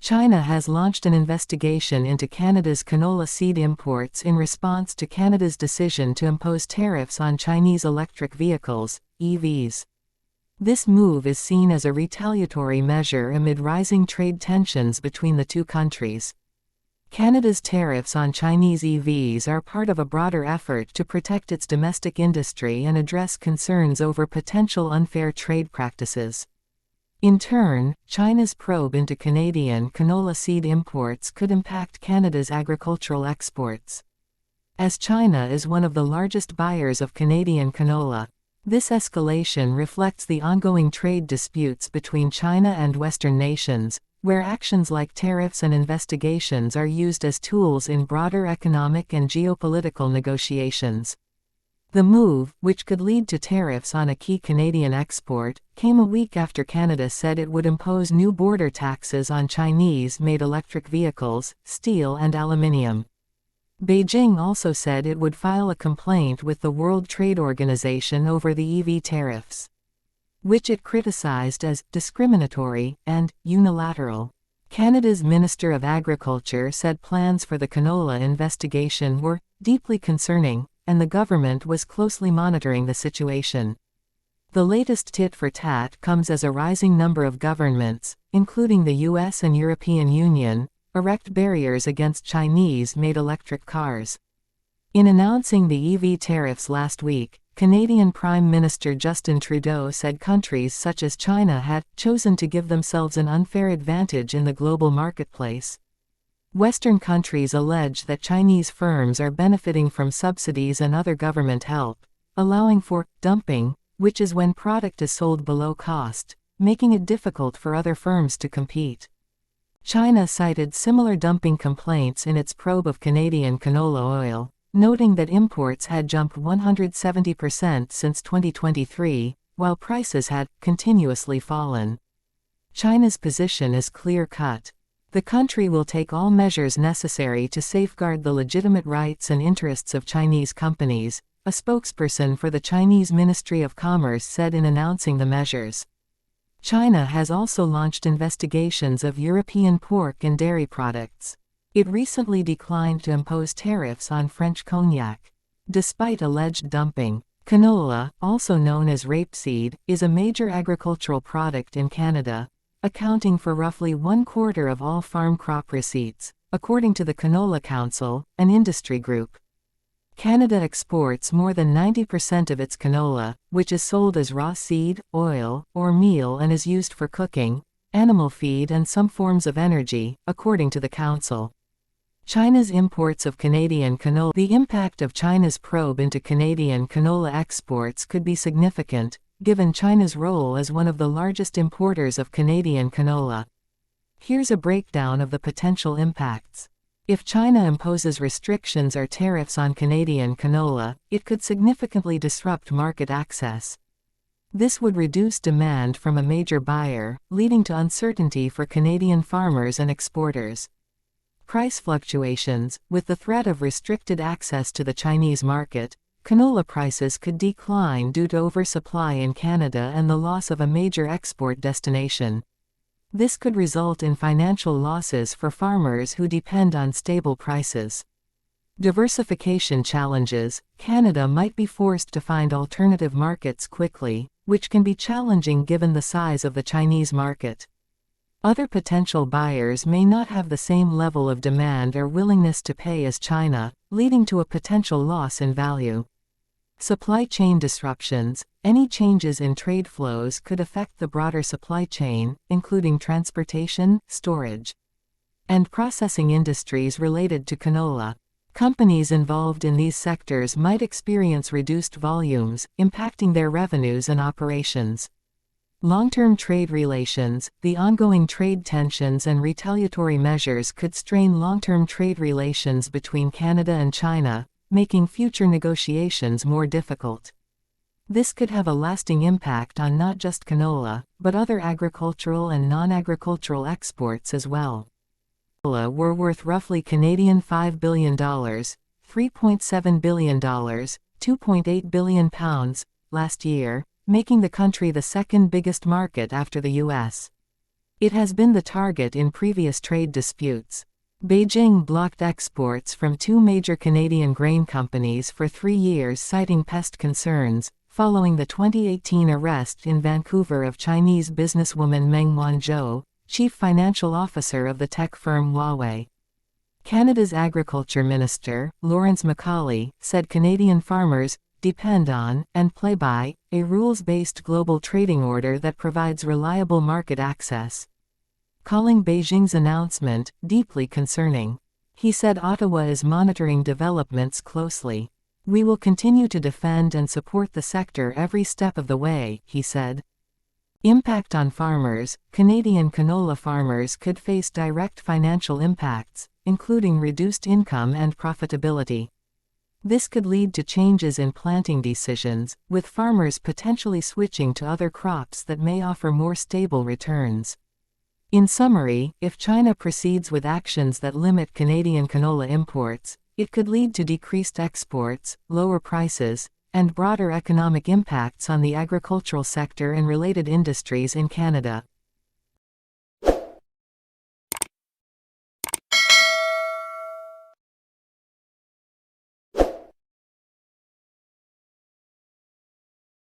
China has launched an investigation into Canada's canola seed imports in response to Canada's decision to impose tariffs on Chinese electric vehicles, EVs. This move is seen as a retaliatory measure amid rising trade tensions between the two countries. Canada's tariffs on Chinese EVs are part of a broader effort to protect its domestic industry and address concerns over potential unfair trade practices. In turn, China's probe into Canadian canola seed imports could impact Canada's agricultural exports. As China is one of the largest buyers of Canadian canola, this escalation reflects the ongoing trade disputes between China and Western nations, where actions like tariffs and investigations are used as tools in broader economic and geopolitical negotiations. The move, which could lead to tariffs on a key Canadian export, came a week after Canada said it would impose new border taxes on Chinese-made electric vehicles, steel and aluminium. Beijing also said it would file a complaint with the World Trade Organization over the EV tariffs, which it criticized as discriminatory and unilateral. Canada's Minister of Agriculture said plans for the canola investigation were deeply concerning, and the government was closely monitoring the situation. The latest tit-for-tat comes as a rising number of governments, including the US and European Union, erect barriers against Chinese-made electric cars. In announcing the EV tariffs last week, Canadian Prime Minister Justin Trudeau said countries such as China had chosen to give themselves an unfair advantage in the global marketplace. Western countries allege that Chinese firms are benefiting from subsidies and other government help, allowing for dumping, which is when product is sold below cost, making it difficult for other firms to compete. China cited similar dumping complaints in its probe of Canadian canola oil, noting that imports had jumped 170% since 2023, while prices had continuously fallen. China's position is clear-cut. The country will take all measures necessary to safeguard the legitimate rights and interests of Chinese companies, a spokesperson for the Chinese Ministry of Commerce said in announcing the measures. China has also launched investigations of European pork and dairy products. It recently declined to impose tariffs on French cognac. Despite alleged dumping, canola, also known as rapeseed, is a major agricultural product in Canada, accounting for roughly 1/4 of all farm crop receipts, according to the Canola Council, an industry group. Canada exports more than 90% of its canola, which is sold as raw seed, oil, or meal and is used for cooking, animal feed and some forms of energy, according to the Council. China's imports of Canadian canola. The impact of China's probe into Canadian canola exports could be significant, given China's role as one of the largest importers of Canadian canola. Here's a breakdown of the potential impacts. If China imposes restrictions or tariffs on Canadian canola, it could significantly disrupt market access. This would reduce demand from a major buyer, leading to uncertainty for Canadian farmers and exporters. Price fluctuations. With the threat of restricted access to the Chinese market, canola prices could decline due to oversupply in Canada and the loss of a major export destination. This could result in financial losses for farmers who depend on stable prices. Diversification challenges. Canada might be forced to find alternative markets quickly, which can be challenging given the size of the Chinese market. Other potential buyers may not have the same level of demand or willingness to pay as China, leading to a potential loss in value. Supply chain disruptions. Any changes in trade flows could affect the broader supply chain, including transportation, storage, and processing industries related to canola. Companies involved in these sectors might experience reduced volumes, impacting their revenues and operations. Long-term trade relations. The ongoing trade tensions and retaliatory measures could strain long-term trade relations between Canada and China, making future negotiations more difficult. This could have a lasting impact on not just canola, but other agricultural and non-agricultural exports as well. Canola were worth roughly Canadian $5 billion, $3.7 billion, £2.8 billion last year, making the country the second biggest market after the US. It has been the target in previous trade disputes. Beijing blocked exports from two major Canadian grain companies for 3 years, citing pest concerns, following the 2018 arrest in Vancouver of Chinese businesswoman Meng Wanzhou, chief financial officer of the tech firm Huawei. Canada's Agriculture Minister, Lawrence Macaulay, said Canadian farmers depend on, and play by, a rules-based global trading order that provides reliable market access, calling Beijing's announcement deeply concerning. He said Ottawa is monitoring developments closely. We will continue to defend and support the sector every step of the way, he said. Impact on farmers. Canadian canola farmers could face direct financial impacts, including reduced income and profitability. This could lead to changes in planting decisions, with farmers potentially switching to other crops that may offer more stable returns. In summary, if China proceeds with actions that limit Canadian canola imports, it could lead to decreased exports, lower prices, and broader economic impacts on the agricultural sector and related industries in Canada.